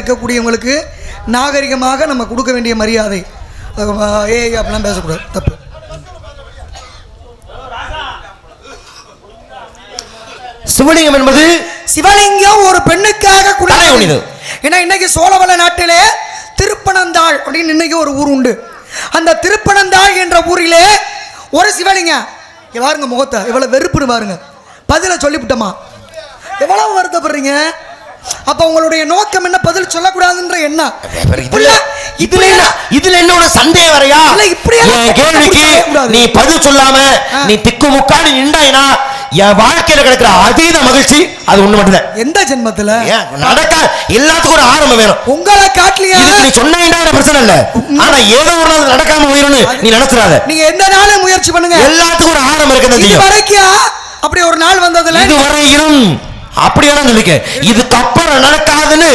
இருக்கக்கூடியவங்களுக்கு நாகரிகமாக நம்ம கொடுக்க வேண்டிய மரியாதை. ஏய் அப்படிலாம் பேசக்கூடாது, தப்பு. சிவலிங்கம் என்பது சிவலிங்கம் ஒரு பெண்ணுக்காக குடிது. ஏன்னா இன்னைக்கு சோழவள நாட்டிலே திருப்பனந்தாள் அப்படின்னு இன்னைக்கு ஒரு ஊர் உண்டு. அந்த திருப்பனந்தாள் என்ற ஊரிலே ஒரு சிவலிங்கம். பாருங்க முகத்தை எவ்வளவு வெறுப்புன்னு பாருங்க. பதில சொல்லிவிட்டோமா, எவ்வளவு வருத்தப்படுறீங்க. அப்ப உங்களுடைய நோக்கம் என்ன? பதில் சொல்லக்கூடாதுன்ற என்ன? இதுல என்ன சந்தேகம் வரையா? கேள்விக்கு நீ பதில் சொல்லாம நீ திக்குமுக்காடி நின்றாயினா என் வாழ்க்கையில கிடைக்கிற அதீத மகிழ்ச்சி அது ஒண்ணு மட்டும்தான். எந்த ஜென்மத்துல நடக்க எல்லாத்துக்கும் ஒரு ஆரம்பம் வேணும். உங்களை காட்டலையா? நீ சொன்னா பிரச்சனை இல்ல, ஆனா ஏதோ ஒரு நாள் நடக்காம போயிடும்னு நீ நினைச்சிடாத. நீங்க எந்த நாளும் முயற்சி பண்ணுங்க, எல்லாத்துக்கும் ஒரு ஆரம்பம் இருக்கு. இது வரைக்கும் அப்படி ஒரு நாள் வந்ததுல இதுவரையிலும் அப்படியான சொல்லிக்க இதுக்கு அப்புறம் நடக்காதுன்னு